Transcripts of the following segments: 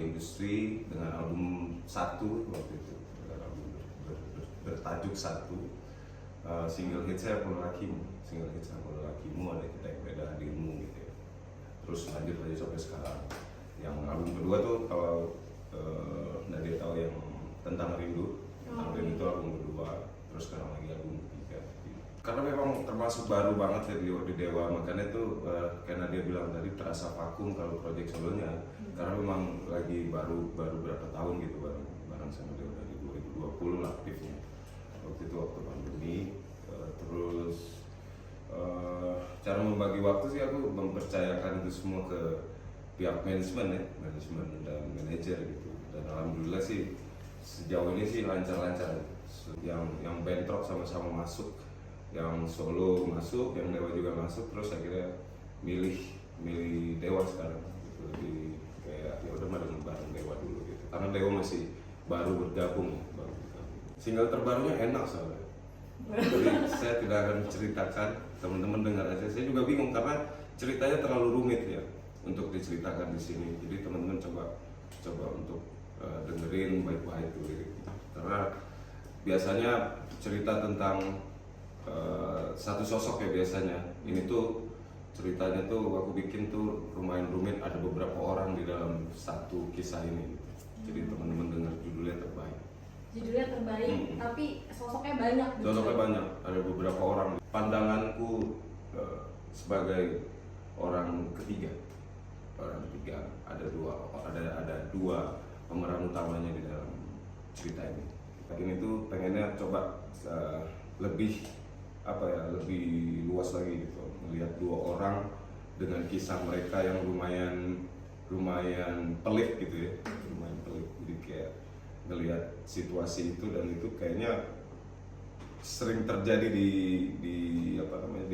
industri dengan album satu waktu itu, album bertajuk satu. Single hit saya Pola Lakimu, ada Kita Yang Beda Hadirmu gitu ya. Terus lanjut aja sampai sekarang. Yang album kedua tuh kalau Nadia tahu yang Tentang Rindu, itu album kedua. Terus sekarang lagi album ketiga. Karena memang termasuk baru banget ya di Dewa, makanya tuh karena dia bilang tadi terasa vakum kalau proyek solonya. Karena memang lagi baru berapa tahun gitu bareng sama Dewa dari 2020 lah aktifnya. Waktu itu waktu pandemi. Terus cara membagi waktu sih aku mempercayakan itu semua ke pihak manajemen dan manajer gitu. Dan alhamdulillah sih sejauh ini sih lancar-lancar. Yang bentrok sama-sama masuk, yang solo masuk, yang Dewa juga masuk, terus akhirnya milih Dewa sekarang gitu. Jadi kayak ya udah bareng Dewa dulu gitu. Karena Dewa masih baru bergabung. Single terbarunya enak soalnya. Jadi saya tidak akan ceritakan, teman-teman dengar aja. Saya juga bingung karena ceritanya terlalu rumit ya untuk diceritakan di sini. Jadi teman-teman coba untuk dengerin baik-baik dulu. Karena biasanya cerita tentang satu sosok ya biasanya. Ini tuh ceritanya tuh aku bikin tuh lumayan rumit. Ada beberapa orang di dalam satu kisah ini. Jadi teman-teman dengar judulnya Terbaik. Tapi sosoknya banyak. Sosoknya banyak, ada beberapa orang. Pandanganku sebagai orang ketiga, ada dua pemeran utamanya di dalam cerita ini. Ini tuh pengennya coba lebih luas lagi gitu, melihat dua orang dengan kisah mereka yang lumayan pelik gitu ya, jadi kayak ngelihat situasi itu, dan itu kayaknya sering terjadi di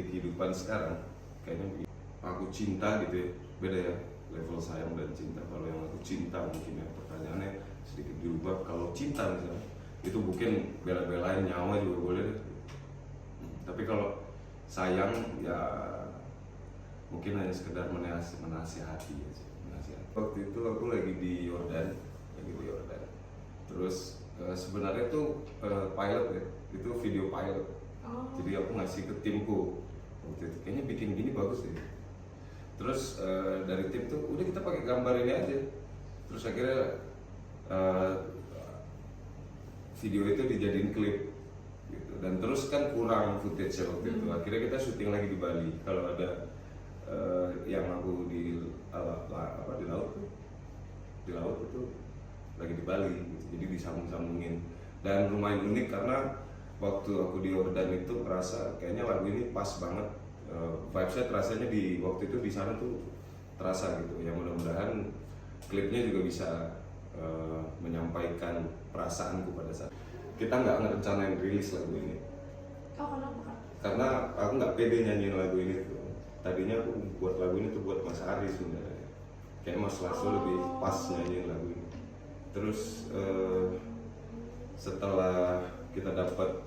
kehidupan sekarang. Kayaknya aku cinta gitu ya, beda ya level sayang dan cinta. Kalau yang aku cinta mungkin ya pertanyaannya sedikit diubah. Kalau cinta misalnya itu mungkin bela-belain nyawa juga boleh deh. Tapi kalau sayang ya mungkin hanya sekedar menasihati aja. Waktu itu aku lagi di Yordan. Terus sebenarnya tuh pilot ya, itu video pilot. Jadi aku ngasih ke timku waktu itu, kayaknya bikin gini bagus deh. Terus dari tim tuh udah kita pakai gambar ini aja. Terus akhirnya video itu dijadiin klip gitu. Dan terus kan kurang footage waktu itu. Akhirnya kita syuting lagi di Bali. Kalau ada yang aku di laut itu lagi di Bali gitu. Jadi disambung-sambungin. Dan lumayan unik karena waktu aku di Yordan itu merasa kayaknya lagu ini pas banget. Vibes-nya terasanya di waktu itu di sana tuh terasa gitu. Yang mudah-mudahan klipnya juga bisa menyampaikan perasaanku pada saat kita nggak ngerencanain rilis lagu ini. Kenapa? Karena aku nggak pede nyanyiin lagu ini tuh. Tadinya aku buat lagu ini tuh buat Mas Ari sebenarnya. Kayak Mas Larso lebih pas nyanyiin lagu ini. Terus setelah kita dapat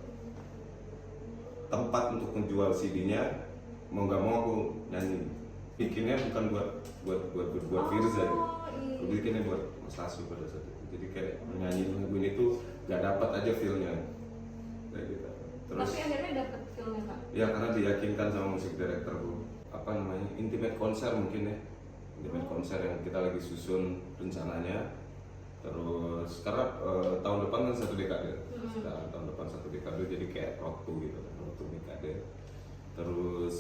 tempat untuk menjual CD-nya, mau nggak mau aku nyanyi. Bikinnya bukan buat Firza gitu. Aku bikinnya buat Mas Larso pada saat itu. Jadi kayak menyanyi lagu ini tuh nggak dapat aja feel-nya. Kayak gitu. Terus, tapi akhirnya dapat feel-nya Kak? Ya karena diyakinkan sama musik directorku. Intimate konser mungkin ya. Intimate konser yang kita lagi susun rencananya. Terus karena tahun depan kan 1 dekade. Sekarang tahun depan 1 dekade, jadi kayak waktu gitu, waktu dekade. Terus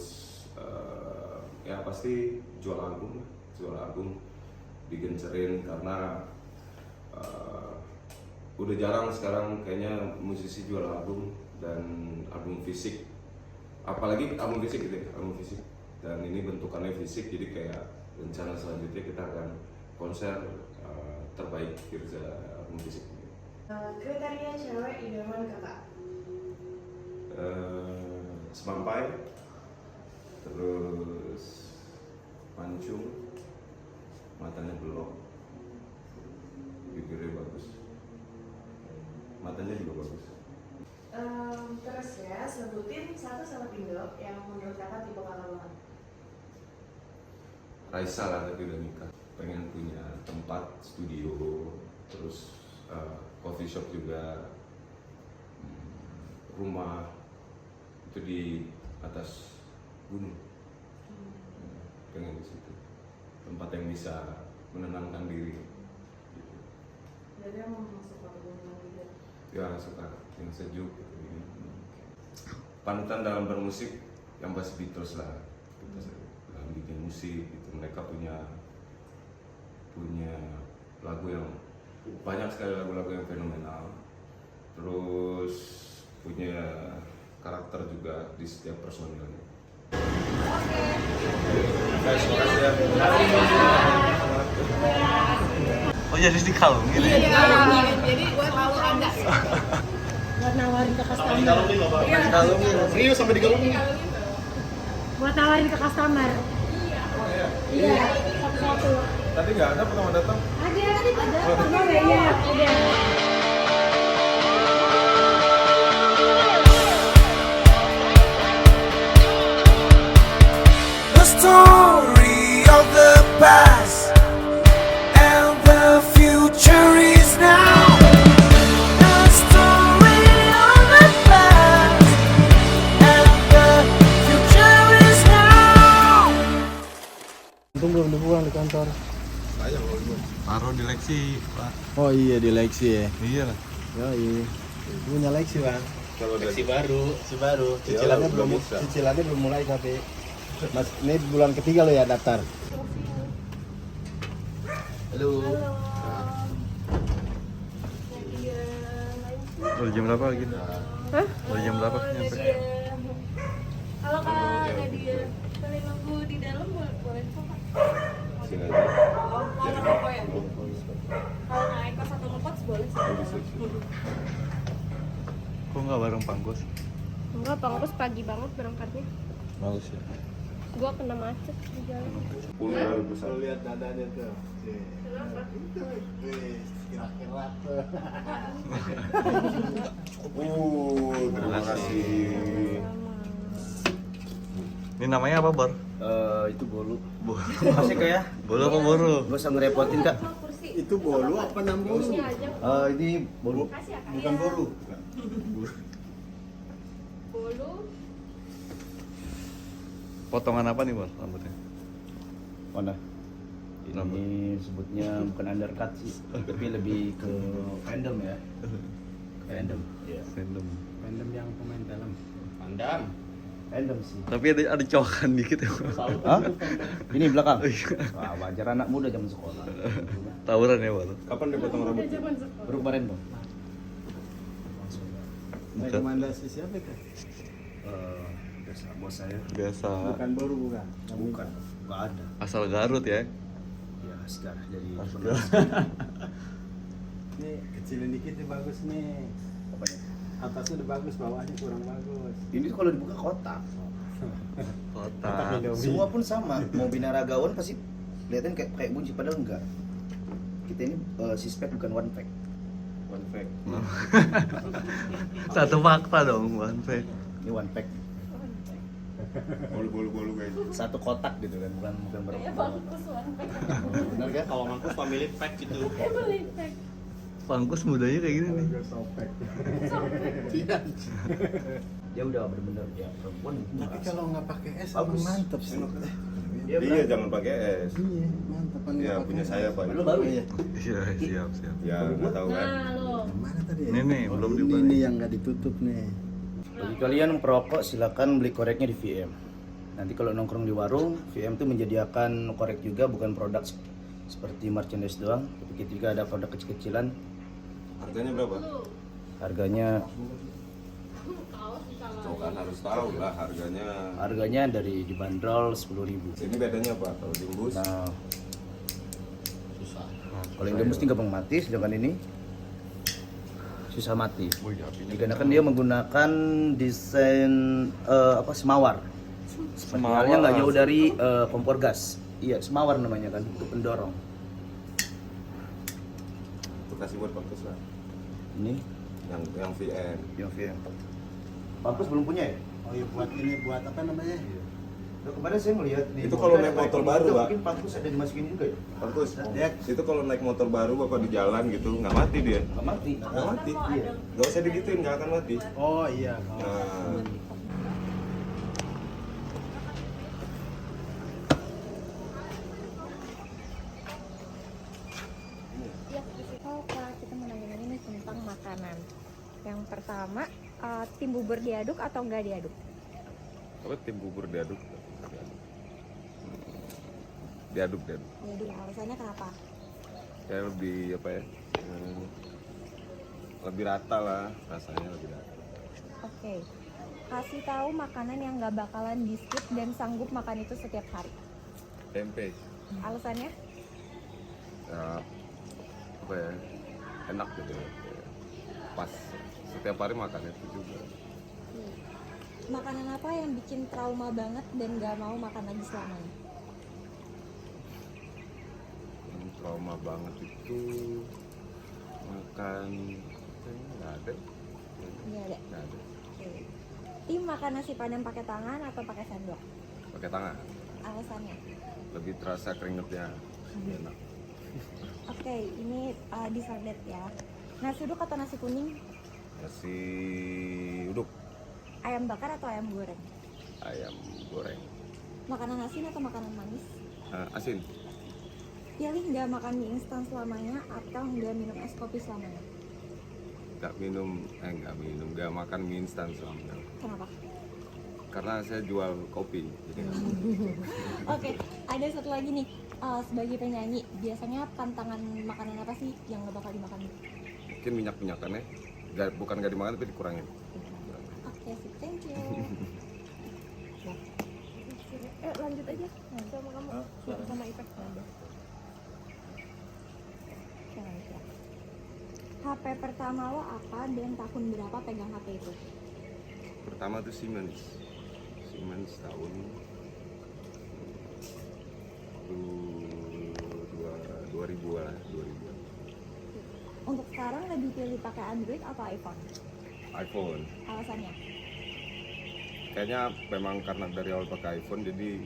ya pasti jual album digencerin karena udah jarang sekarang kayaknya musisi jual album dan album fisik, apalagi album fisik gitu ya, album fisik. Dan ini bentukannya fisik, jadi kayak rencana selanjutnya kita akan konser terbaik Firza album fisik. Kriteria cewek idaman Kakak? Semampai, terus mancung, matanya belok, bibirnya bagus, matanya juga bagus. Terus ya, sebutin satu sama Indo yang menurut Kakak tipe Kakak banget. Raisa lah, tapi udah nikah. pengen punya tempat studio, terus coffee shop juga, rumah itu di atas gunung. Pengen di situ, tempat yang bisa menenangkan diri. Gitu. Jadi emang suka gunung gitu. Ya suka yang sejuk. Gitu. Panutan dalam bermusik yang pasti Beatles lah. Beatles dalam bikin musik, gitu. Mereka punya lagu yang banyak sekali, lagu-lagu yang fenomenal. Terus punya karakter juga di setiap personilnya. Oh jadi di kalung gitu ya? Jadi gue tahu ada. Buat nawarin ke customer. Kalungin, serius sampai di kalungin? Buat nawarin ke customer. Iya, satu-satu. Tadi nggak ada pertama datang. Ada. Oh iya, ada. The story of the past and the future is now. The story of the past and the future is now. Untung belum dibuang di kantor. Taruh di Lexi, Pak. Oh iya di Lexi ya. Iya lah. Ya iya. Punya Lexi bang. Lexi baru. Si baru. Ya, belum bisa. Cicilannya belum mulai tapi. Mas, ini bulan ketiga lo ya daftar. Halo. Udah jam berapa lagi? Hah? Udah jam berapa nyampe? Kalau Kak Nadia boleh nunggu di dalam boleh kok Kak. Sini aja. Mau ngerokok ya? Kalau naik ke 1 boleh sih. Kok nggak bareng Pangkos? Enggak, Pangkos pagi banget berangkatnya. Bagus ya. Gua kena macet di jalan. 10 kali besar. Lo lihat dadanya tuh. Kira-kira tuh. Terima kasih. Ini namanya apa, Bor? Itu bolu. Bolu. Masih kak ya? Bolu apa boru? Gak usah ngerepotin kak. Itu bolu apa namanya? Ini aja. Ini bolu. Bukan bolu. Bolu. Potongan apa nih, Bor? Rambutnya? Mana? Ini sebutnya bukan undercut sih, tapi lebih ke fandom ya. Fandom. Iya. Random. Random yang pemain film. Fandom. Fandom sih. Tapi ada cokan dikit ya, Bor. Hah? Ini belakang. Wah, wajar anak muda zaman sekolah. Tawuran ya, Bor. Kapan dipotong rambut? Baru kemarin bang. Rekomendasi siapa kak? Biasa bos saya. Biasa. Bukan baru bukan. Bukan. Gak ada. Asal Garut ya. Ya sekarang jadi. Nih kecilin dikit nih bagus nih. Apa ya? Atasnya udah bagus, bawahnya kurang bagus. Ini kalau dibuka kotak. Kotak. Semua pun sama. Mau binaragawan pasti kelihatan kayak bunyi padahal enggak. Kita ini sispek bukan one pack. One fact. Satu fakta dong, one fact. Ini one pack. Bolu guys. Satu kotak gitu kan, bukan berapa. Ya Bangkus one-pack. Benar kan? Kalau mangkus pemilik pack gitu. Boleh pack. Pangkos mudanya kayak gini nih. Sopek. Dia udah bener-bener ya perempuan. Tapi kalau nggak pakai es Bagus. emang mantep sih. Dia Iya, jangan pakai es. Iya, mantep kan. Ya, punya saya Pak. Lu baru ya? Iya, siap. Ya, nggak tahu kan. Nah, lo. Yang mana tadi? Ini nih, belum ini dibuka nih nih. yang nggak ditutup nih. Bagi kalian perokok silakan beli koreknya di VM. Nanti kalau nongkrong di warung, VM tuh menyediakan korek juga, bukan produk seperti merchandise doang. Tapi kita juga ada produk kecil-kecilan. Harganya berapa? Harganya Kau kan harus tahu lah harganya. harganya dari dibanderol 10.000. Ini bedanya apa? Kalau dimbus? Nah, kalau yang gembus ini gampang mati, sedangkan ini susah mati. Dikarenakan dia menggunakan desain semawar. Semawar nggak jauh dari kompor gas. Iya, semawar namanya kan, untuk pendorong. Itu kasih buat Pangkos lah. Ini Yang VM. yang VM. Pampus belum punya ya? Oh iya buat ini buat apa namanya? Kemarin saya melihat di Itu kalau mobil naik ada motor kayak baru, gitu, Pak. mungkin Pangkus ada dimasukin juga ya. Bagus. Ya, itu kalau naik motor baru bapak di jalan gitu nggak mati dia. Nggak mati. Nggak mati. Kan mau ada Nggak usah digituin nggak akan mati. Oh iya. Nah, Ya, oh, Kak, kita mau nanya ini tentang makanan. Yang pertama, tim bubur diaduk atau enggak diaduk? apa tim bubur diaduk? Diaduk. Diaduk. Alasannya kenapa? Kayak lebih apa ya? Lebih rata lah rasanya lebih rata. Oke. Kasih tahu makanan yang nggak bakalan di-skip dan sanggup makan itu setiap hari. Tempe. Alasannya? Ya, apa ya? Enak gitu ya. Pas setiap hari makan itu juga. Makanan apa yang bikin trauma banget dan nggak mau makan lagi selamanya? Yang trauma banget itu makan kayaknya nggak ada. Nggak ada. Nggak ada. Oke. Tim makan nasi padang pakai tangan atau pakai sendok? Pakai tangan. Alasannya? Lebih terasa keringetnya. Enak. Oke, ini decided ya. Nasi uduk atau nasi kuning? Nasi uduk, Ayam bakar atau ayam goreng? ayam goreng, Makanan asin atau makanan manis? asin. Pilih nggak makan mie instan selamanya atau nggak minum es kopi selamanya? Nggak makan mie instan selamanya. Kenapa? Karena saya jual kopi, jadi nggak. Oke, ada satu lagi nih. Sebagai penyanyi, biasanya pantangan makanan apa sih yang nggak bakal dimakan? Mungkin minyak-minyakannya, bukan nggak dimakan tapi dikurangin. Oke, sip, thank you. Lanjut aja. Sama kamu. Sama Ipek. HP pertama lo apa dan tahun berapa pegang HP itu? Pertama tuh Siemens tahun 2000 lah. Untuk sekarang lebih pilih pakai Android atau iPhone? iPhone. Alasannya? Kayaknya memang karena dari awal pakai iPhone jadi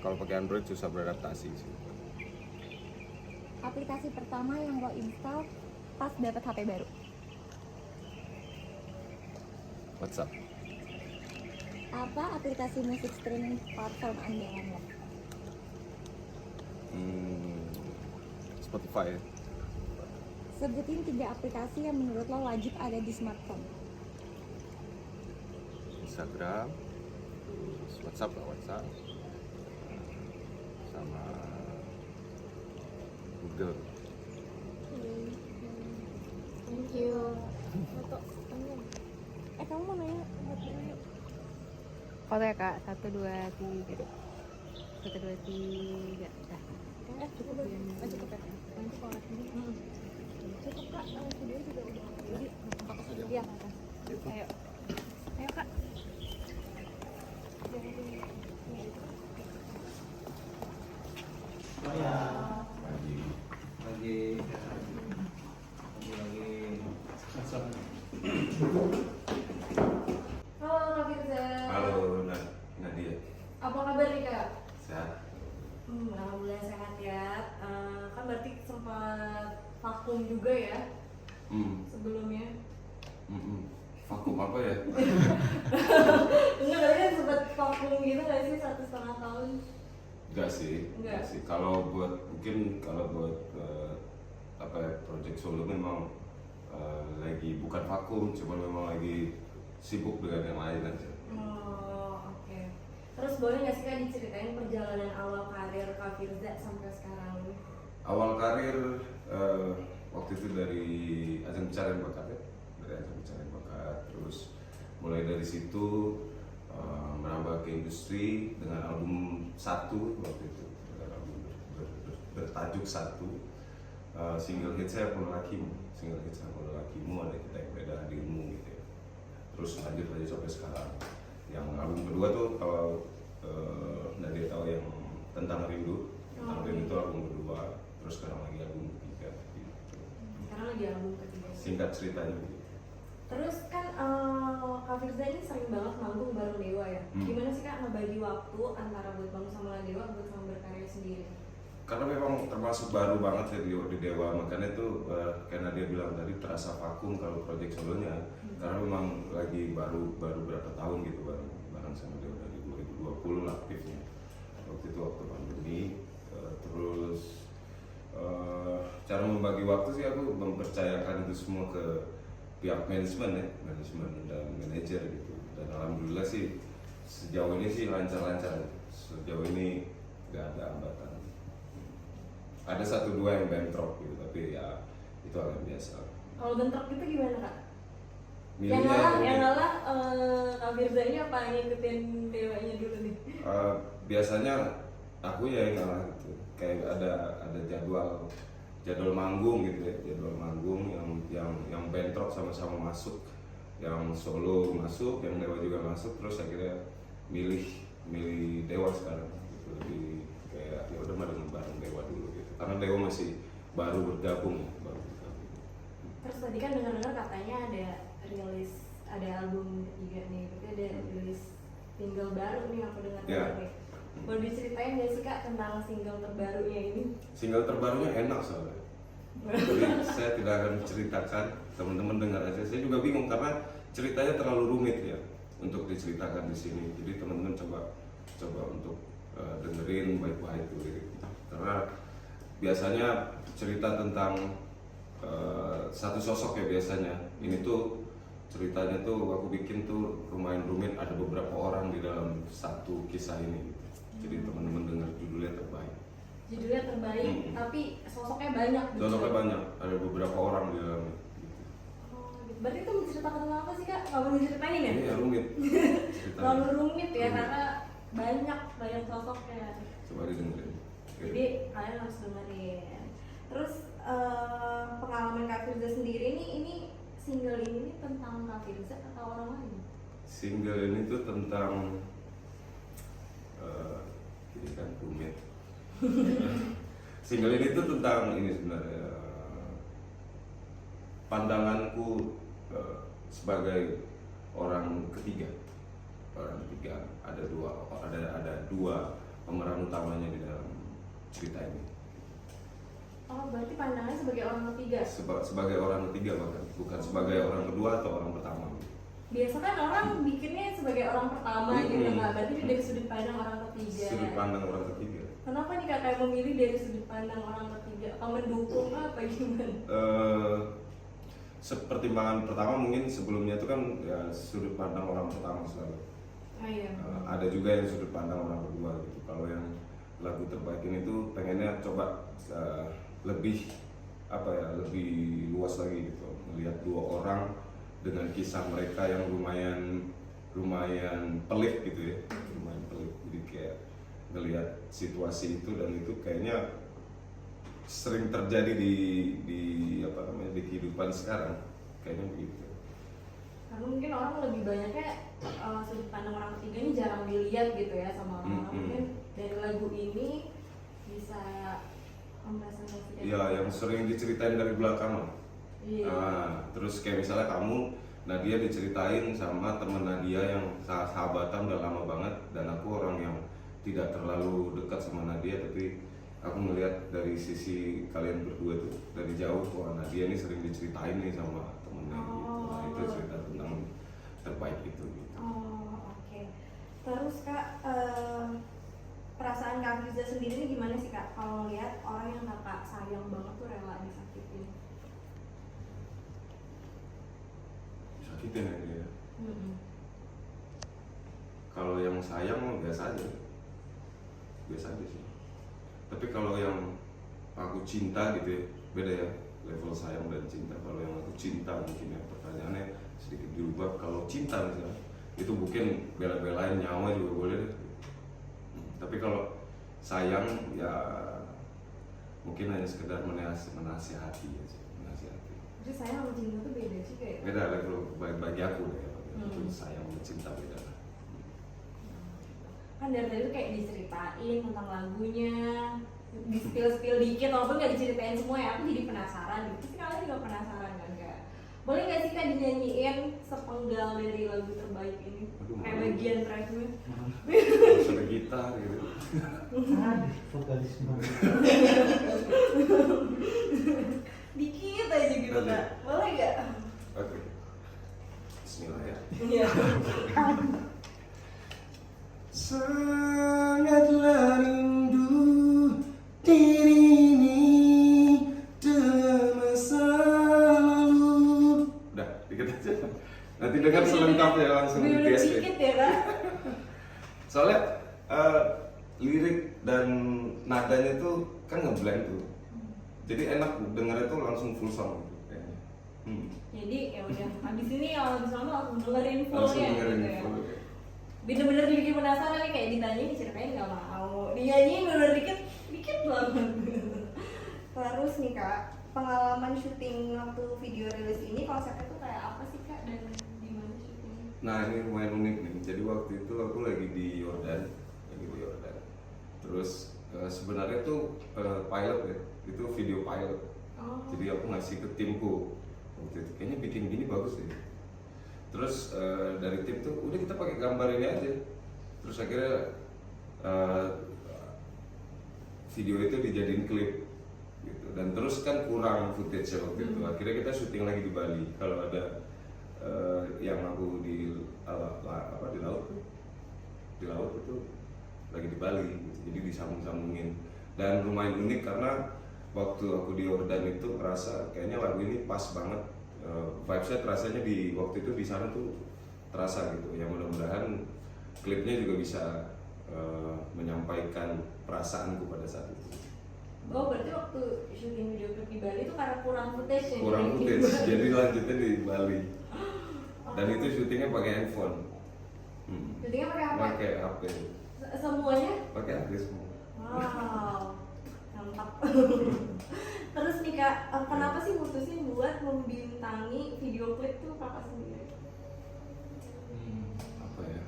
kalau pakai Android susah beradaptasi sih. Aplikasi pertama yang lo install pas dapet HP baru? WhatsApp. Apa aplikasi musik streaming platform andalan lo? Spotify. Sebutin 3 aplikasi yang menurut lo wajib ada di smartphone. Instagram, terus WhatsApp, sama Google. Thank you. Kamu mau nanya? Foto ya kak, 1, 2, 3. 1, 2, 3. Dah. Cukup ya? Cukup ya? Cukup kak, video juga udah. Jadi, iya. Ayo. Ayo kak. Halo Kak Firza. Halo Nadia. Apa kabar nih Kak? Sehat. Alhamdulillah sehat ya. Kan berarti sempat vakum juga ya sebelumnya. Vakum apa ya? Enggak, tapi kan sempat vakum gitu nggak sih 1,5 tahun? Enggak sih. Kalau buat apa ya, project solo memang lagi bukan vakum, cuma memang lagi sibuk dengan yang lain aja. Oh, oke. Terus boleh nggak sih Kak diceritain perjalanan awal karir Kak Firza sampai sekarang? Awal karir waktu itu dari Ajang Pencarian Bakat ya, terus mulai dari situ merambah ke industri dengan album 1 waktu itu, dengan album bertajuk 1. Single hit saya Pola Lakimu, ada Kita Yang Beda Hadirmu gitu ya. Terus lanjut aja sampai sekarang. Yang album kedua tuh kalau Nadia tahu yang Tentang Rindu, itu album kedua. Terus sekarang lagi album ketiga gitu. Sekarang lagi album ketiga. Singkat ceritanya gitu. Terus kan Kak Firza ini sering banget manggung bareng Dewa ya. Gimana sih Kak ngebagi waktu antara buat manggung sama Dewa, buat sama berkarya sendiri? Karena memang termasuk baru banget ya di Dewa, makanya tuh karena dia bilang tadi terasa vakum kalau proyek solonya, karena memang lagi baru berapa tahun gitu bareng sama Dewa dari 2020 lah aktifnya. Waktu itu waktu pandemi, terus cara membagi waktu sih aku mempercayakan itu semua ke pihak manajemen dan manajer gitu. Dan alhamdulillah sih sejauh ini sih lancar-lancar, sejauh ini nggak ada hambatan. Ada 1-2 yang bentrok gitu, tapi ya itu hal yang biasa. Kalau bentrok itu gimana Kak? Milihnya Yang ngalah Kak Firza ini apa ngikutin Dewanya dulu nih? Biasanya aku ya yang ngalah gitu. Kayak ada jadwal manggung gitu ya, jadwal manggung yang bentrok sama-sama masuk, yang solo masuk, yang Dewa juga masuk, terus akhirnya milih Dewa sekarang gitu. Lebih kayak ya udah mah dengan bareng Dewa dulu gitu, karena Dewa masih baru bergabung. Terus tadi kan dengar-dengar katanya ada album ketiga nih, berarti ada rilis single baru nih aku dengar nih. Boleh diceritain nggak sih Kak tentang single terbarunya ini? Single terbarunya enak soalnya. Jadi saya tidak akan ceritakan, teman-teman dengar aja. Saya juga bingung karena ceritanya terlalu rumit ya untuk diceritakan di sini. Jadi teman-teman coba untuk dengerin baik-baik dulu. Karena biasanya cerita tentang satu sosok ya biasanya. Ini tuh ceritanya tuh aku bikin tuh lumayan rumit, ada beberapa orang di dalam satu kisah ini. Jadi teman-teman dengar judulnya terbaik. Judulnya terbaik, tapi sosoknya banyak. Sosoknya banyak, ada beberapa orang di dalamnya. Oh, gitu. Berarti itu menceritakan tentang apa sih Kak? Kalau boleh diceritain ya? Iya rumit. Terlalu rumit ya karena banyak sosoknya. Coba didengerin. Jadi kalian harus dengerin. Terus pengalaman Kak Firza sendiri nih, ini single ini tentang Kak Firza atau orang lain? Single ini tuh tentang ini kan rumit. Single ini tuh tentang ini sebenarnya pandanganku sebagai orang ketiga. Ada dua pemeran utamanya di dalam cerita ini. Oh, berarti pandangannya sebagai orang ketiga? Sebagai orang ketiga bahkan, bukan sebagai orang kedua atau orang pertama. Biasa kan orang bikinnya sebagai orang pertama gitu nggak? Berarti dari sudut pandang orang ketiga. Sudut pandang orang ketiga. Kenapa nih Kak kayak memilih dari sudut pandang orang ketiga? Atau mendukung apa gimana? Pertimbangan pertama mungkin sebelumnya itu kan ya sudut pandang orang pertama selalu. Oh, iya. Ada juga yang sudut pandang orang kedua gitu. Kalau yang lagu terbaik ini tuh pengennya coba lebih luas lagi gitu, melihat dua orang dengan kisah mereka yang lumayan pelik gitu ya, lumayan pelik. Jadi kayak ngelihat situasi itu, dan itu kayaknya sering terjadi di kehidupan sekarang, kayaknya begitu. Karena mungkin orang lebih banyaknya sudut pandang orang ketiga ini jarang dilihat gitu ya sama orang. Mungkin dari lagu ini bisa mempresentasikan. Iya, yang sering diceritain dari belakang lah. Iya. Terus kayak misalnya kamu, Nadia diceritain sama temen Nadia yang sahabatan udah lama banget, dan aku orang yang tidak terlalu dekat sama Nadia, tapi aku melihat dari sisi kalian berdua tuh dari jauh, wah Nadia ini sering diceritain nih sama temennya gitu. Nah, itu cerita tentang terbaik itu gitu. Oh, oke. Terus Kak, perasaan Kak Firza sendiri ini gimana sih Kak kalau lihat orang yang Kakak sayang banget tuh rela disakitin? Sakitin ya dia. Kalau yang sayang mah biasa aja sih. Tapi kalau yang aku cinta gitu ya, beda ya level sayang dan cinta. Kalau yang aku cinta mungkin ya pertanyaannya sedikit dirubah. Kalau cinta misalnya itu mungkin bela-belain nyawa juga boleh deh. Tapi kalau sayang ya mungkin hanya sekedar menasihati aja, menasihati. Jadi sayang sama cinta tuh beda sih kayak. Beda level bagi aku deh. Itu sayang dan cinta beda. Kan dari tadi tuh kayak diceritain tentang lagunya, di spill dikit walaupun nggak diceritain semua ya, aku jadi penasaran gitu. Pasti kalian juga penasaran kan Kak, Boleh nggak sih Kak dinyanyiin sepenggal dari lagu terbaik ini? Aduh, Kayak malu. bagian terakhirnya. Terus ada gitar gitu. Dikit aja gitu Oke. Kak. Boleh nggak? Oke. Bismillah ya. Iya. Sangatlah rindu diri ini dengan masa lalu. Udah, dikit aja. Nanti dengar selengkapnya langsung di Bener DSP. dikit ya Kak. Soalnya lirik dan nadanya tuh kan ngeblend tuh. Jadi enak dengarnya tuh langsung full song gitu kayaknya. Jadi ya udah habis ini kalau habis lama langsung dengerin Langsung fullnya dengerin gitu ya. full. Bener-bener dibikin penasaran nih kayak ditanyain diceritain nggak mau, dinyanyiin bener dikit banget. Terus nih Kak, pengalaman syuting waktu video rilis ini konsepnya tuh kayak apa sih Kak dan gimana syutingnya? Nah ini lumayan unik nih. Jadi waktu itu aku lagi di Yordan, Terus sebenarnya tuh pilot ya, itu video pilot. Oh. Jadi aku ngasih ke timku waktu itu, kayaknya bikin gini bagus deh. Terus dari tim tuh udah kita pakai gambar ini aja. Terus akhirnya video itu dijadiin klip gitu. Dan terus kan kurang footage waktu itu. Akhirnya kita syuting lagi di Bali. Kalau ada yang aku di laut itu lagi di Bali gitu. Jadi disambung-sambungin. Dan lumayan unik karena waktu aku di Yordan itu ngerasa kayaknya lagu ini pas banget. Vibes-nya terasanya di waktu itu di sana tuh terasa gitu. Ya mudah-mudahan klipnya juga bisa menyampaikan perasaanku pada saat itu. Oh berarti waktu syuting video klip di Bali itu karena kurang footage ya? Kurang footage, jadi lanjutnya di Bali. Dan itu syutingnya pakai handphone. Syutingnya pakai apa? Pakai HP. Semuanya? Pakai HP semua. Wow, mantap. Terus nih Kak, kenapa sih mutusin buat membintangi video klip tuh Kakak sendiri? Apa ya?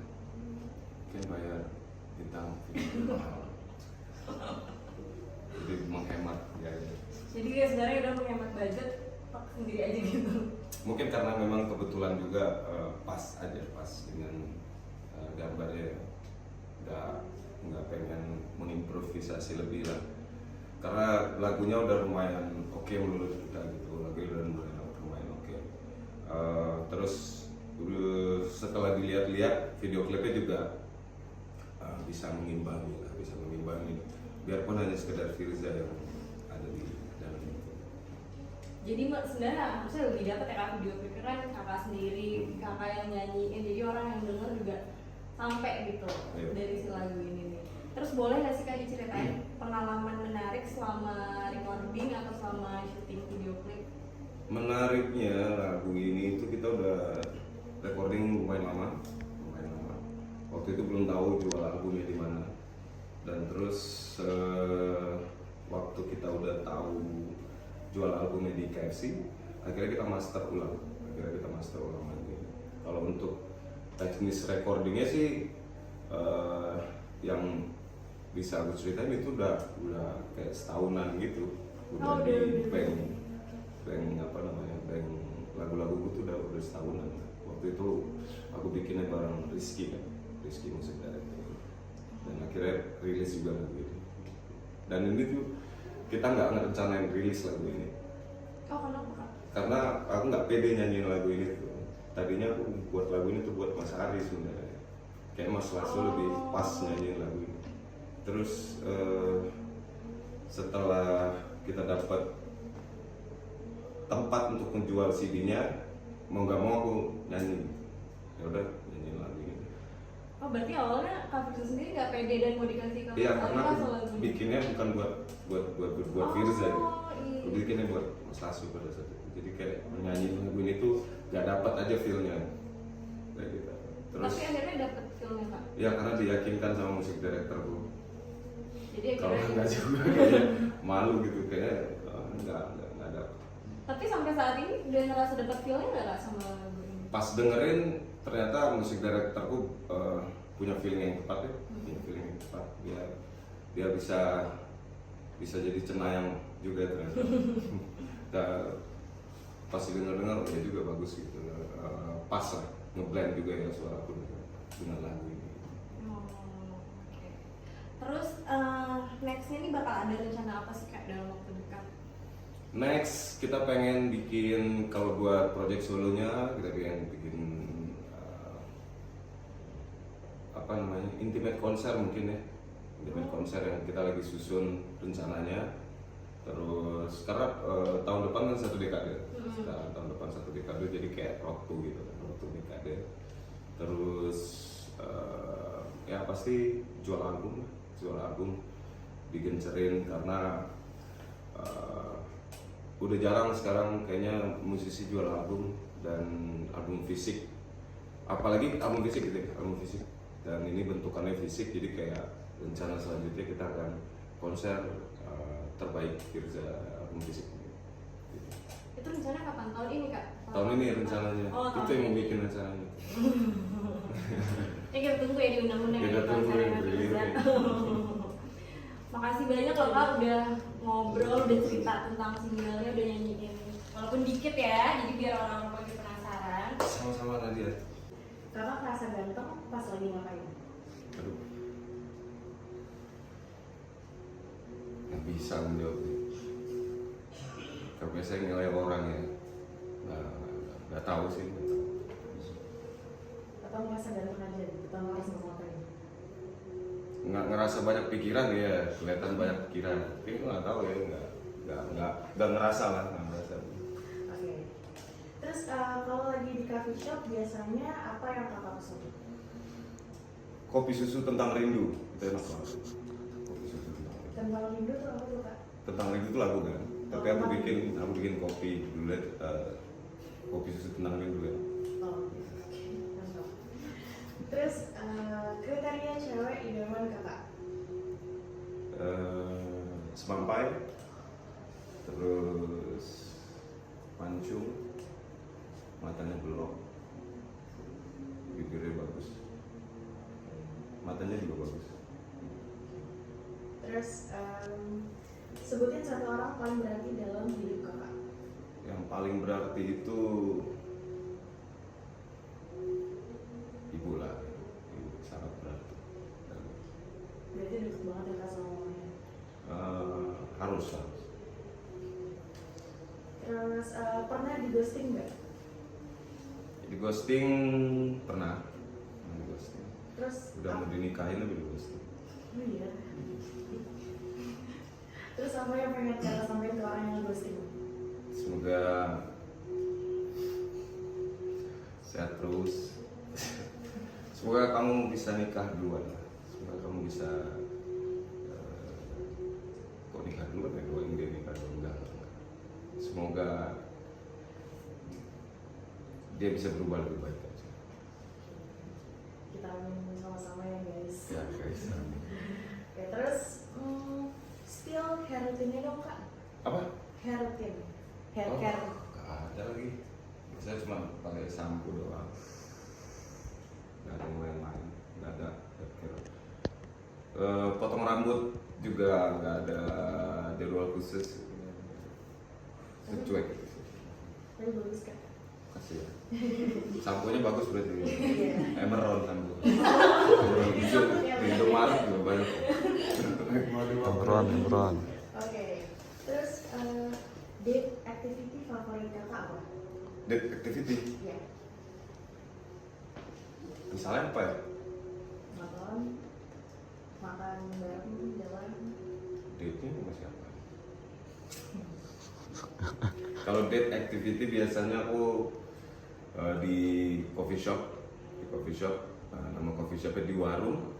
Kayak bayar bintang video mahal. Jadi menghemat ya. Jadi dia sebenarnya udah menghemat budget pak sendiri aja gitu. Mungkin karena memang kebetulan juga pas dengan gambarnya. Nggak pengen mengimprovisasi lebih lah. Karena lagunya udah lumayan oke menurut kita gitu. Lagunya udah lumayan oke. Terus setelah dilihat-lihat video klipnya juga bisa mengimbangi lah, biarpun hanya sekedar Firza yang ada di dalam itu. Jadi sebenarnya harusnya lebih dapat ya Kak video klipnya kan Kakak sendiri, Kakak yang nyanyiin, jadi orang yang denger juga sampai gitu dari si lagu ini nih. Terus boleh nggak sih Kak diceritain pengalaman menarik selama recording atau selama syuting video klip? Menariknya lagu ini itu kita udah recording lumayan lama. Waktu itu belum tahu jual albumnya di mana. Dan terus waktu kita udah tahu jual albumnya di KFC, akhirnya kita master ulang lagi. Kalau untuk teknis recordingnya sih yang bisa aku ceritain itu udah kayak setahunan gitu. Udah di bank lagu-laguku tuh udah setahunan. Waktu itu aku bikinnya bareng Rizky Music Director. Dan akhirnya rilis juga lagu ini. Dan ini tuh kita nggak ngerencanain rilis lagu ini. Oh kenapa Kak? Karena aku nggak pede nyanyiin lagu ini tuh. Tadinya aku buat lagu ini tuh buat Mas Ari sebenarnya. Kayak Mas Lasso lebih pas nyanyiin lagu ini. Terus setelah kita dapat tempat untuk menjual CD-nya, mau nggak mau aku nyanyi. Ya udah nyanyiin lagu ini. Oh berarti awalnya Kak Firza sendiri nggak pede dan mau dikasih ke Iya, karena Alika aku soal lagu ini? bikinnya bukan buat Firza gitu. Iya. Aku bikinnya buat Mas Lasso pada saat itu. Jadi kayak menyanyi lagu ini tuh gak dapat aja feel-nya. Kayak gitu. Terus Tapi akhirnya dapet feel-nya Kak? ya karena diyakinkan sama musik directorku. Jadi Kalau akhirnya enggak juga kayaknya malu gitu, kayaknya enggak dapet. Tapi sampai saat ini udah ngerasa dapat feel-nya nggak Kak sama lagu ini? Pas dengerin ternyata musik directorku punya feeling yang tepat ya. Punya feeling yang tepat. Dia bisa jadi cenayang juga ternyata. pas dengar ya juga bagus gitu. Pas lah, ngeblend juga ya suara aku dengan lagu ini. Oh, oke. Terus nextnya ini bakal ada rencana apa sih Kak dalam waktu dekat? Next kita pengen bikin, kalau buat project solonya kita pengen bikin apa namanya, intimate konser mungkin ya, intimate konser yang kita lagi susun rencananya. Terus karena tahun depan kan 1 dekade, sekarang tahun depan 1 dekade jadi kayak waktu gitu, waktu dekade. Terus ya pasti jual album digencerin karena udah jarang sekarang kayaknya musisi jual album dan album fisik, apalagi album fisik gitu ya, album fisik. Dan ini bentukannya fisik, jadi kayak rencana selanjutnya kita akan konser terbaik Firza album fisik. Gitu. Itu rencana kapan? Tahun ini Kak? Tahun ini rencananya, Oh, itu tahun yang mau ini. bikin rencananya. Ya kita tunggu ya di undang-undang Kita ya, tunggu konser ya, yang beli. Firza. Makasih banyak loh Kak udah ngobrol, udah cerita tentang singlenya, udah nyanyiin walaupun dikit ya, jadi biar orang-orang pada penasaran. Sama-sama Nadia. Kakak merasa ganteng pas lagi ngapain? Aduh, nggak bisa menjawab. Kalau biasanya nilai orang ya, nggak tahu sih. Nggak tahu. Atau merasa ganteng aja gitu, tanpa harus ngapain? Nggak ngerasa banyak pikiran ya, kelihatan banyak pikiran. Tapi nggak tahu ya, nggak ngerasa lah, nggak ngerasa. Oke. Terus kalau lagi di coffee shop biasanya apa yang kakak pesan? Kopi susu tentang rindu, itu enak banget. Kopi susu tentang rindu. Tentang rindu tuh apa tuh kak? Tentang rindu itu lagu kan. Tapi aku bikin kopi dulu, kopi susu tentang rindu ya. Oh, oke. Mantap. Terus kriteria cewek idaman kakak? Semampai, terus mancung, matanya belok, bibirnya bagus, matanya juga bagus. Terus sebutin 1 orang paling berarti dalam hidup kakak. Yang paling berarti itu ibu lah, ibu sangat berarti. Berarti deket banget ya kak sama mamanya. Harus. Terus pernah di ghosting nggak? Di ghosting pernah di ghosting. Terus Udah mau dinikahin tapi di ghosting. Oh iya. Terus apa yang pengen kakak sampaikan ke orang yang ghosting? Semoga sehat terus. Semoga kamu bisa nikah duluan lah. Semoga kamu bisa kok nikah duluan ya, doain dia nikah duluan. Enggak. Semoga dia bisa berubah lebih baik aja. Kita amin sama-sama ya guys. Ya guys. Oke, terus still hair routine-nya dong kak? Apa? Hair routine, hair Oh, care. nggak ada lagi. Saya cuma pakai sampo doang. Nggak ada yang lain-lain. Nggak ada hair care. Potong rambut juga nggak ada jadwal khusus. Cuek. Tapi bagus kak. Kasih ya. Samponya bagus berarti. Emerald sampo. Hijau di Indomaret juga banyak. Tongkrongan. Oke, terus date activity favorit kakak apa? Date activity. Ya, Misalnya apa ya? makan bareng, jalan. Date-nya sama siapa? Kalau date activity biasanya aku di coffee shop. Nama coffee shopnya di warung.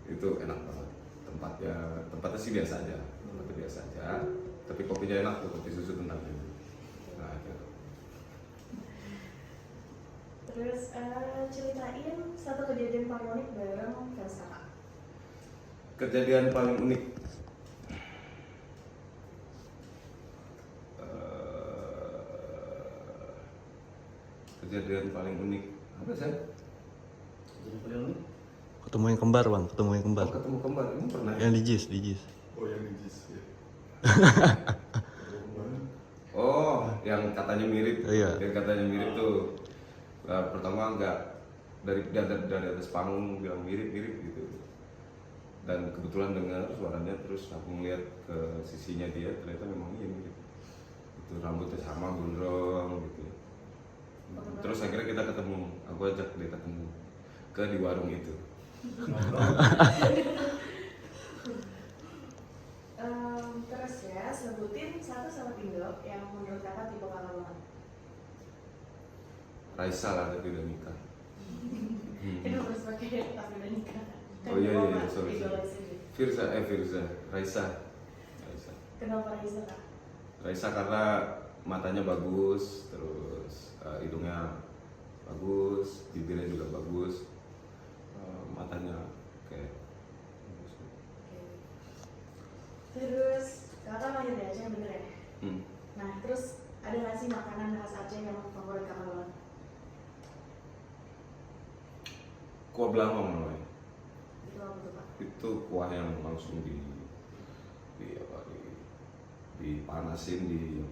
Itu enak banget. Tempatnya sih biasa aja. Tapi kopinya enak tuh, kopi susu tentang itu. Nah, gitu. Terus ceritain 1 kejadian paling unik bareng fans kakak. Kejadian paling unik. Kejadian paling unik apa sih? Jadi paling unik. Ketemu yang kembar bang, ketemu yang kembar. Oh, ketemu kembar ini pernah. Yang di JIS. Oh, yang di JIS ya. Oh, yang katanya mirip, Iya. yang katanya mirip tuh pertama nggak dari atas panggung bilang mirip gitu, dan kebetulan dengar suaranya, terus aku ngeliat ke sisinya dia, ternyata memang iya mirip. Itu rambutnya sama, gondrong gitu. Terus akhirnya kita ketemu, aku ajak dia ketemu di warung itu. Terus ya, sebutin satu sama Indo yang menurut kakak tipe kakak banget. Raisa lah, tapi udah nikah. Kenapa harus pakai tapi udah nikah? Oh iya, sorry. Idola sendiri. Firza, Raisa. Kenapa Raisa kak? Raisa karena matanya bagus, terus hidungnya bagus, bibirnya juga bagus, matanya kayak. Terus kakak lahir di Aceh bener ya? Hmm. Nah terus ada nggak sih makanan khas Aceh yang favorit kakak banget? Kuah belangong namanya. Itu apa tuh kak? Itu kuah yang langsung dipanasin di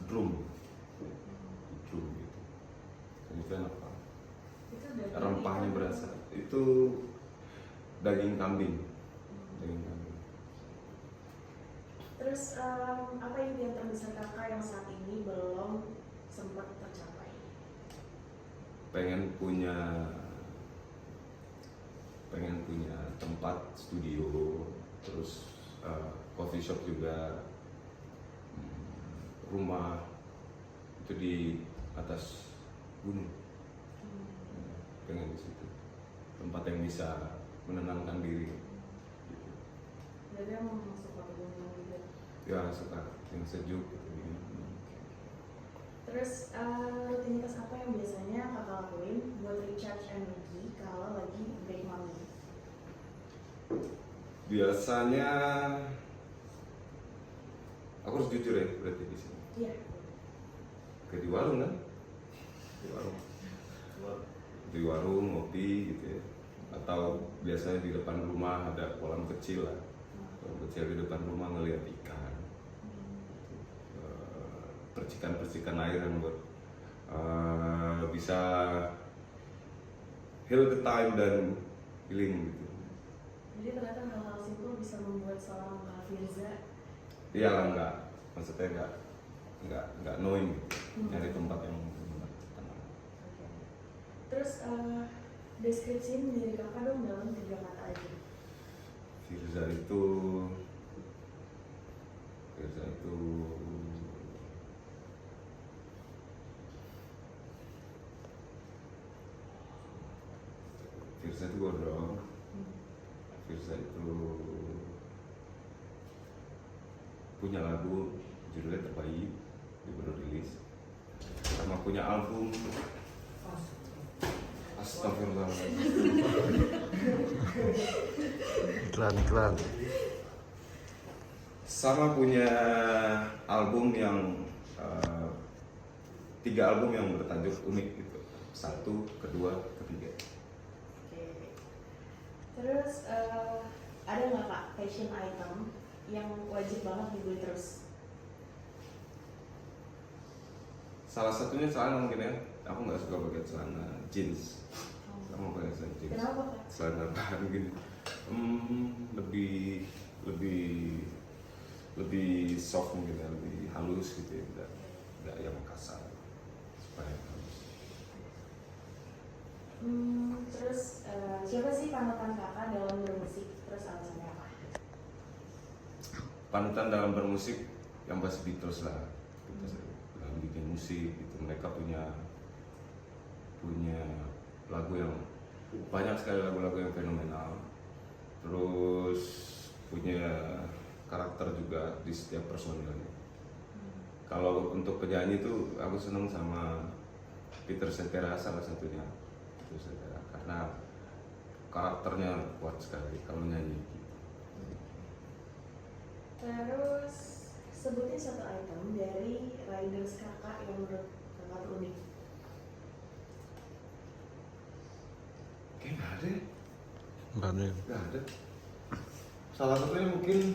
drum gitu. Dan itu enak banget. Itu daging Rempahnya ikan. berasa. Itu daging kambing. Terus apa impian terbesar kakak yang saat ini belum sempat tercapai? pengen punya tempat studio, terus coffee shop juga, rumah itu di atas gunung. Pengen di situ, tempat yang bisa menenangkan diri. Jadi emang suka gunung gitu. Ya suka yang sejuk gitu. Terus rutinitas apa yang biasanya kakak lakuin buat recharge energi kalau lagi break manggung? Biasanya aku harus jujur ya berarti di sini. Iya. Di warung kan? Di warung ngopi gitu ya. Atau biasanya di depan rumah ada kolam kecil lah. Kolam kecil di depan rumah ngeliat ikan. Percikan-percikan air yang buat bisa heal the time dan healing gitu. Jadi ternyata hal-hal simpel bisa membuat seorang Kak Firza. Iya lah, maksudnya nggak knowing gitu. Nyari tempat yang tenang. Terus deskripsiin diri kakak dong dalam 3 kata aja. Firza itu gondrong. Firza itu punya lagu judulnya Terbaik, dia baru rilis, sama punya album. Astagfirullahaladzim. Iklan. Sama punya album yang 3 album yang bertajuk unik gitu. 1, 2, 3. Oke. Terus ada nggak kak fashion item yang wajib banget dibeli terus? Salah satunya celana mungkin ya. Aku nggak suka pakai celana jeans. Kamu pakai celana jeans. Kenapa kak? Celana bahan gini. Lebih soft mungkin ya, lebih halus gitu ya, nggak yang kasar, supaya halus. Terus siapa sih panutan kakak dalam bermusik? Terus alasannya apa? Panutan dalam bermusik yang pasti Beatles lah. Beatles dalam bikin musik gitu. Mereka punya lagu yang banyak sekali, lagu-lagu yang fenomenal. Terus punya karakter juga di setiap personilnya. Kalau untuk penyanyi itu aku seneng sama Peter Cetera salah satunya. Peter Cetera karena karakternya kuat sekali kalau nyanyi. Terus sebutin satu item dari riders kakak yang menurut kakak unik. Kayak nggak ada. Nggak ada. Nggak ada. Salah satunya mungkin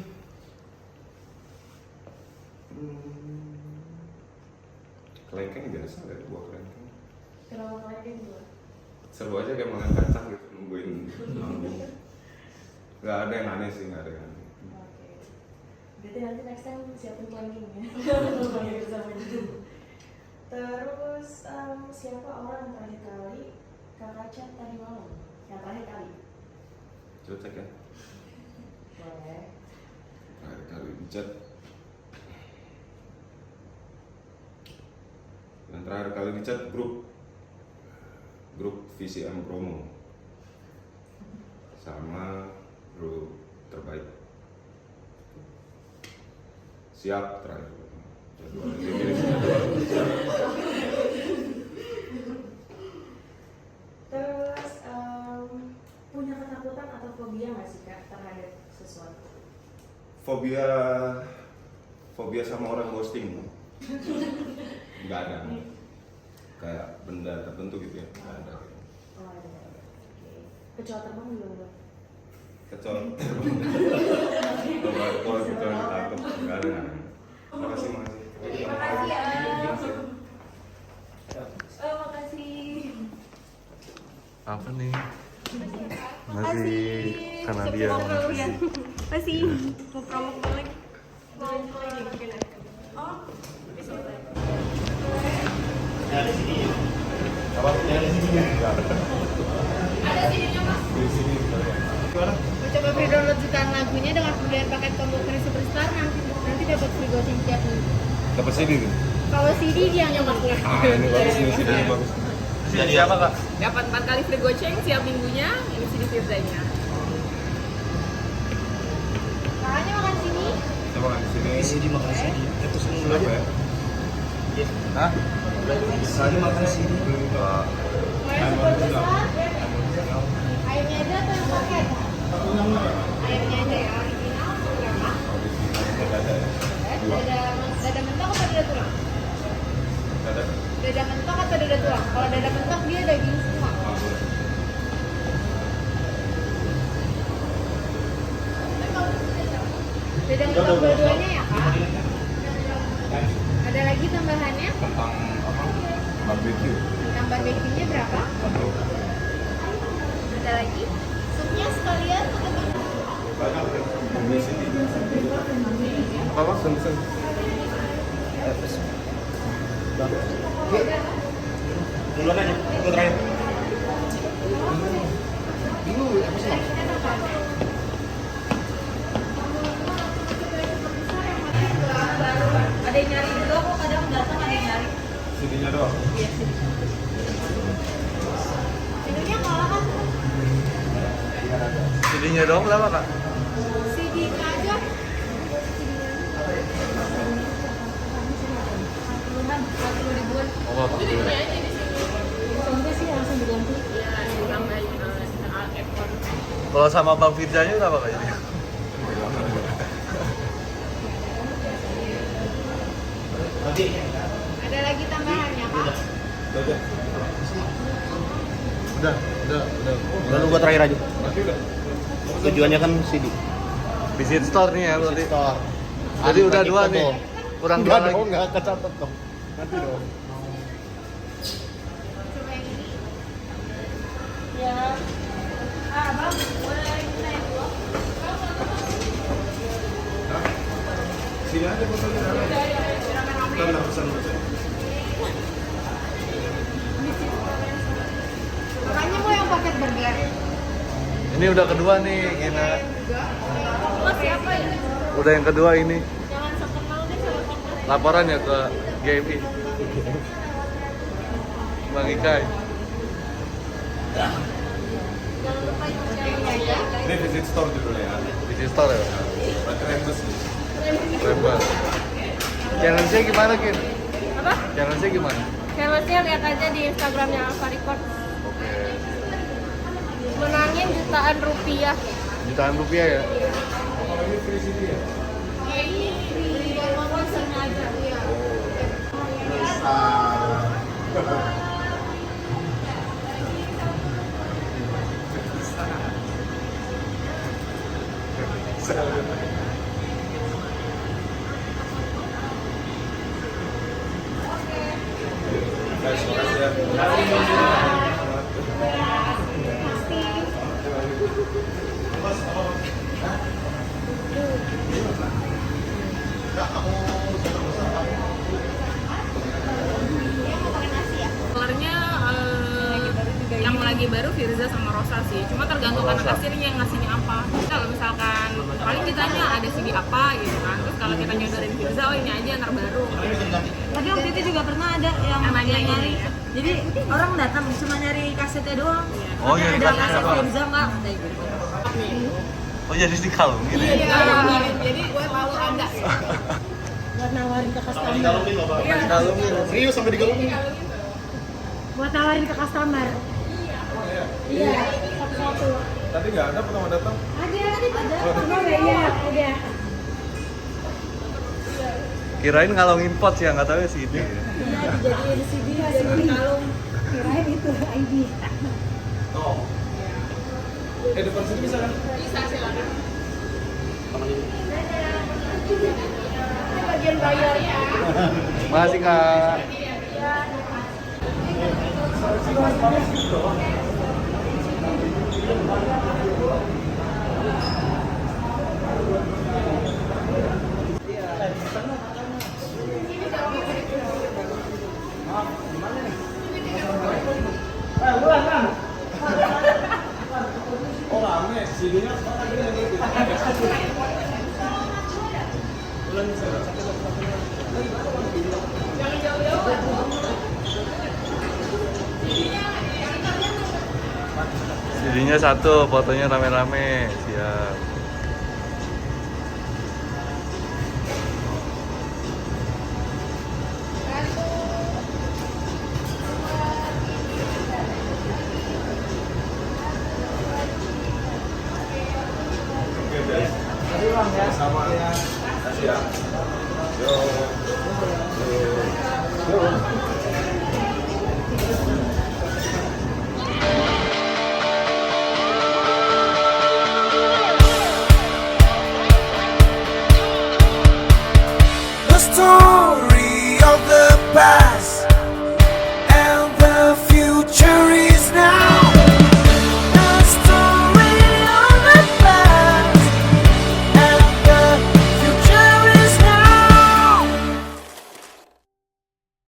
Kelengkeng biasa ada buah kelengkeng. Kenapa kelengkeng juga? Seru aja kayak makan kacang gitu, nungguin manggung. Gak ada yang aneh sih, gak ada yang aneh. Oke. Berarti nanti next time siapin kelengkeng ya. Bersama juga. Terus siapa orang yang terakhir kali kakak chat tadi malam? Yang terakhir kali? Coba cek ya. Boleh. Terakhir kali di chat. Yang terakhir kali di chat grup VCM promo sama grup terbaik. Siap terakhir. Terus punya ketakutan atau fobia nggak sih kak terhadap sesuatu? Fobia sama orang ghosting. Nggak ada. Kayak benda tertentu gitu ya. Nggak ada. Oh ada. Oke. Kecoa terbang juga enggak? Kecuali kalau kecuali takut nggak ada. Makasih. Makasih ya. Makasih. Apa nih? Masih karena dia masih. Masih mau promo lagi. Mau lagi mungkin. Oh, bisa. Ada sini. Apa? Ada sini. Ada sininya Mas. Di sini Gimana? Coba free download jutaan lagunya dengan pembelian paket combo free superstar nanti dapat free goceng tiap minggu. dapat CD nih. Kalau CD dia yang nyaman. Ini bagus nih, CD ini bagus. Jadi apa kak? Dapat 4 kali free goceng tiap minggunya, ini CD Firzanya. Makanya makan sini. Kita makan di sini. Sini makan sini. Itu semua dulu Apa aja. ya? Hah? Sini makan sini. Makanya super besar. Ayamnya aja atau yang paket? Ayamnya aja ya, original berapa? Dada mentok atau dada tulang? Dada mentok atau dada tulang? Kalau dada mentok dia daging semua. Dada mentok dua-duanya ya kak? Ada lagi tambahannya? Tentang apa? Barbecue. Tentang barbeque-nya berapa? Ada lagi? Supnya sekalian atau Banyak ini CD. Apa Mas? Sen. Duluan aja. Aku terakhir. Ada yang nyari juga kok, kadang datang ada yang nyari. CD-nya doang. Iya sih. CD-nya kalah kan? CD-nya dong berapa kak? CD-nya aja. Oh, apa? Sampai sih langsung diganti. Iya, ditambahin ekor. Kalau sama Bang Firzanya berapa kayaknya? Ada lagi tambahannya kak? Udah. Udah lu gua terakhir aja. Tujuannya kan CD. Visit store nih ya berarti. Store. Jadi udah dua nih. Kurang dua lagi. Enggak kecatat dong. Nanti dong. Coba yang ini. Ya. Bang, boleh lagi naik dulu. Sini aja fotonya. Kita udah pesan. Makanya mau yang paket burger. Ini udah kedua nih, Gina. Mas siapa ini? Udah yang kedua ini. Jangan sekenal deh sama kita. Laporan ya ke GMI. Bang Ikai. Jangan lupa yang Ini visit store judulnya ya. Visit store ya. Rembes nih. Rembes. Challenge-nya gimana, Kin? apa? Challenge-nya gimana? Challenge-nya lihat aja di Instagramnya Alfa Record. Oke. Menangin jutaan rupiah. Jutaan rupiah ya? Ini free CD ya? Ini free konsernya aja. Colornya yang lagi baru Firza sama Rosa sih. Cuma tergantung anak kasirnya yang ngasihnya apa. Kalau misalkan paling ditanya ada CD apa gitu kan. Terus kalau kita nyodorin Firza, oh ini aja yang terbaru. Tapi waktu itu juga pernah ada yang nyari. Jadi orang datang cuma nyari kasetnya doang. Oh, nyari ada kasetnya kaset doang. Firza nggak? Kayak gitu. Oh jadi dikalungin ya? Jadi gue tahu ada. Buat nawarin ke customer. Dikalungin. Serius sampai dikalungin. Buat nawarin ke customer. Iya, satu-satu. Tadi nggak ada pertama datang. Ada. Iya, ada. Kirain ngalungin pot sih, nggak tahu ya CD. Iya, dijadiin CD, jadi kalung. Kirain itu ID. Depan sini bisa kan? Bisa silakan. Bagian bayarnya. Makasih Kak. Oh rame, CD-nya CD-nya satu, fotonya rame-rame. Siap.